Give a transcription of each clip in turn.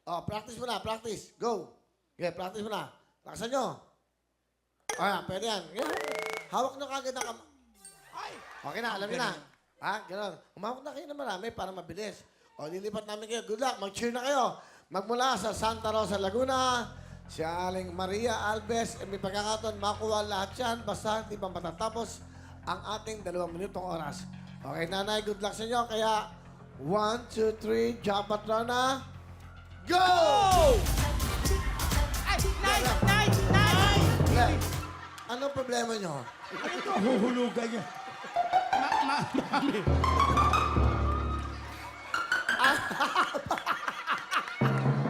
Oh, practice mo na, practice. Go. Okay, practice mo na. Lakasan nyo. Ayan, pwede yan. Yan. Hawak na kagad ang Okay na, alam niyo na. Ha? Ganon. Humawak na kayo na marami para mabilis. O, lilipat namin kayo. Good luck. Mag-cheer na kayo. Magmula sa Santa Rosa, Laguna, si Aling Maria Alves, may pagkakataon, makuha lahat yan. Basta hindi pa matatapos ang ating 2 minutong oras. Okay, nanay, good luck sa inyo. Kaya, 1, 2, 3, jump at run na. Go! Ay, nice! Okay. Anong problema nyo? Ito, huhulugan niya. Mami.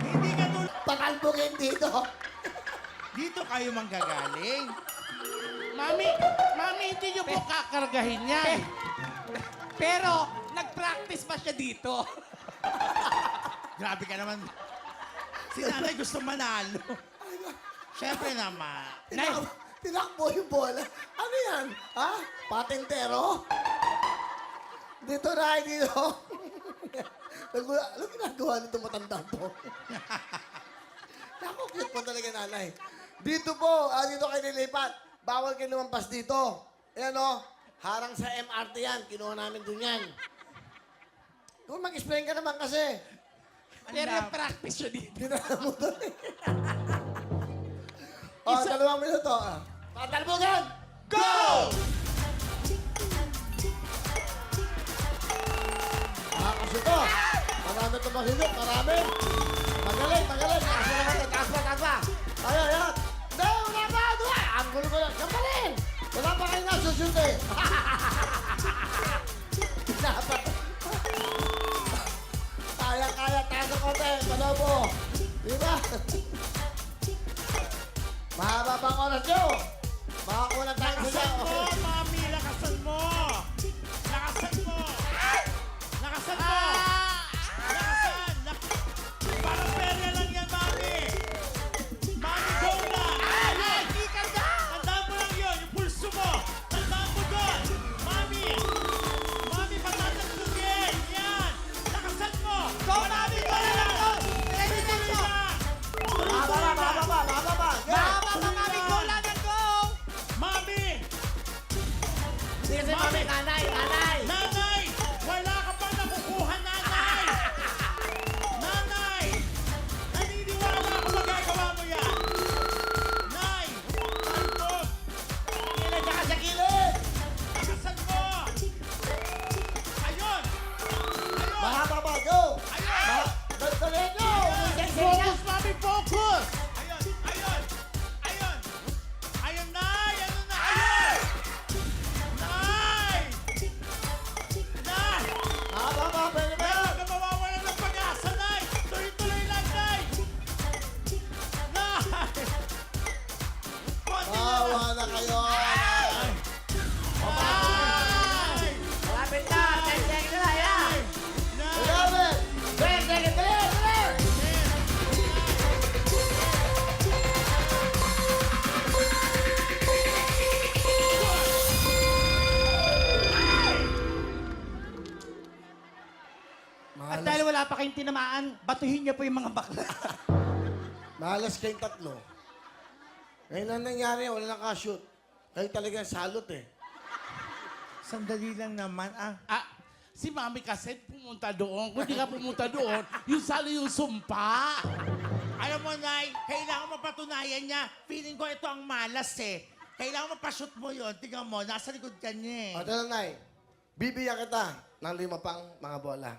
Hindi ka tulad. Pakalbugin dito. Dito kayo manggagaling. Mami, hindi niyo po kakargahin yan. Pero, nag-practice pa siya dito. Grabe ka naman. Si nanay gusto manalo. Siyempre naman. Tinakbo yung bola. Ano yan? Ha? Patintero? Dito na, dito. Ano ginagawa nito matanda po? Naku, cute po talaga nanay. Dito po, dito kayo nilipat. Bawal kayo lumampas dito. Ayan o, harang sa MRT yan. Kinuha namin dun yan. Kung mag-explain ka naman kasi. Pero nag-practice siya dito. Dinala mo doon eh. O, 2 minuto. Patalbugan! Go! Kasi ito. Marami ito mahilot. Marami. Magaling. Taas pa. Ayan, yan. Hindi, wala pa. Ang gulo. Kampalin. Wala pa kayo nasusunod eh. Dapat. Kaya. Taas ang konti. Panobo. Diba? Mahaba pang oras nyo. Makakuha na tayo sa Lakasan mo, mami! Lakasan mo! Lakasan mo! Lakasan mo! Lakasan! Parang pera lang yan, mami! Mami, go na! Hindi ka na! Tandaan mo lang yun, yung pulso mo! Tandaan mo doon! Mami! Mami, patatatlugin! Yan! Lakasan mo! Go, mami! Go na lang! Go! Tuloy lang! Mahaba pa. Mahaba pa, mami! Go lang and go! Mami! Sige, mami. Nanay. Nanay! Wala ka pa nakukuha, nanay! Nanay! Naniniwala ako magagawa mo yan! Nay! Talbog! Kailan ka sa gilid. Lakasan mo! Ayun! Ayun! Mahaba pa. Go. Ayun! Tuloy nyo. Focus, mami! Focus! Ayun! Ayun! Ayun! Ayun, Nay! Ano na? Ayun! Nay! Nay! Mahaba pa. Pwede ba? Huwag ka mawawalan ng pag-asa, Nay! Tuloy-tuloy lang, Nay! Nay! Konti lang! Bawa na kayo. Nay! Malapit na. 10 seconds na. Yan. Nay! 11. 10 seconds. Dali. At dahil wala pa kayong tinamaan, batuhin niyo po yung mga bakla. Mahalas kayong 3. Ngayon lang nangyari, wala nakashoot. Kayo talaga salot eh. Sandali lang naman, Si Mami kasi pumunta doon. Kung di ka pumunta doon, yung salo yung sumpa. Alam mo, Nay, kailangan mapatunayan niya. Feeling ko ito ang malas eh. Kailangan mapashoot mo yun. Tingnan mo, nasa likod ka niya eh. O, tala, Nay. Bibigyan kita ng 5 pang mga bola.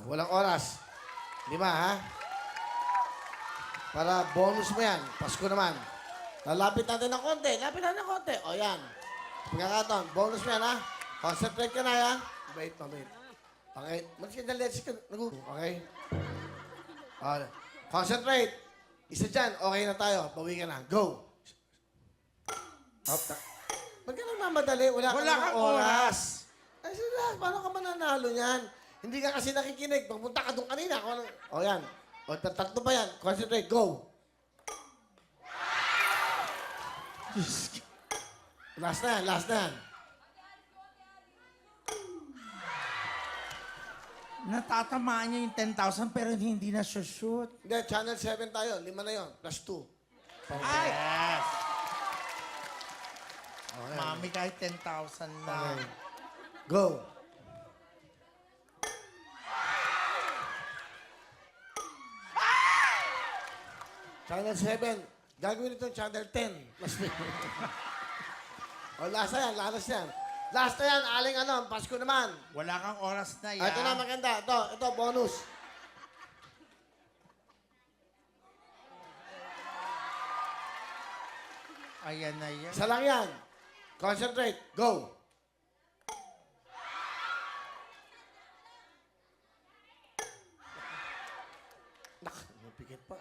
Walang oras. 5, ha? Para bonus mo yan. Pasko naman. Lalapit natin ng konti. O, yan. Pagkakataon, bonus mo yan, ha? Concentrate ka na, yan. Wait. Okay. Malis ka dyan, let's go. Okay? Concentrate. Isa dyan, okay na tayo. Bawi ka na. Go. Ba't ka nagmamadali? Wala Wala namang kang oras. Ay, sila, paano ka mananalo niyan? Hindi ka kasi nakikinig. Pagpunta ka doon kanina. O, yan. O, tatlo pa yan. Concentrate. Go. Last na yan. Natatamaan niya yung 10,000 pero hindi na shoot. Hindi, channel 7 tayo. 5 na yon plus 2. Ay! Yes. Mami, kahit 10,000 lang. Okay. Go. Channel 7. Gagawin ito channel 10. Plus 3. O, last na yan. Last yan. Last na yan. Aling ano, Pasko naman. Wala kang oras na yan. Ito na maganda. Ito, bonus. Ayan na yan. Isa lang yan. Concentrate. Go. Nak, napikit pa.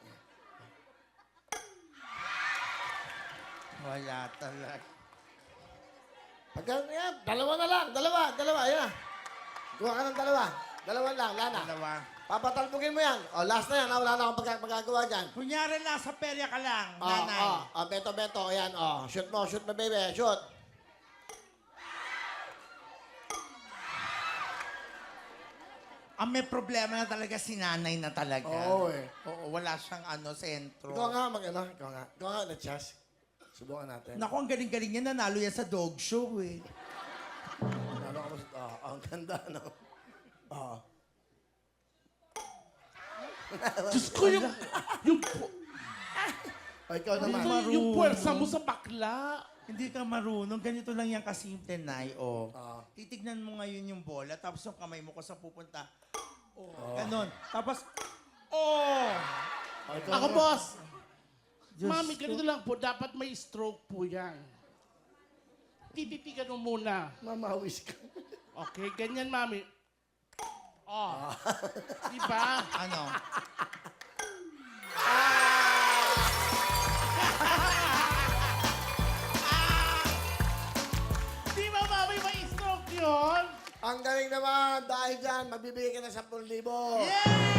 Wala talaga. Pagka yan, dalawa na lang. Dalawa. Ayan na. Kuha ka ng dalawa. Dalawa lang. Lana. Dalawa. Papatalbugin mo yan. O, last na yan. Wala na akong magagawa dyan. Kunyari nasa perya ka lang, O, nanay. Beto. Ayan, o. Shoot mo, baby. Shoot. Ang may problema na talaga si nanay na talaga. Oo, eh. Oo, wala siyang sentro. Ikaw nga, Ikaw nga, na-chess. Subukan natin. Naku, ang galing-galing niya. Nanalo yan sa dog show eh. Ano ka ba? Ang ganda, no? Diyos ko, yung O, ikaw naman. yung puwersa mo sa bakla. Hindi ka marunong. Ganito lang yan kasimple, Nay. Oh. Oo. Titignan mo ngayon yung bola, tapos yung kamay mo kung saan pupunta. Oh. Ganon. Tapos, O, ikaw Ako, naman. boss. Diyos Mami, ko. ganito lang po. Dapat may stroke po yan. Tititigan mo muna. Mamawis ka. Okay, ganyan, mami. Oh. Diba? ano? Di ba, mami, may stroke yun? Ang galing naman. Dahil dyan, magbibigay ka ng 10,000. Yeah!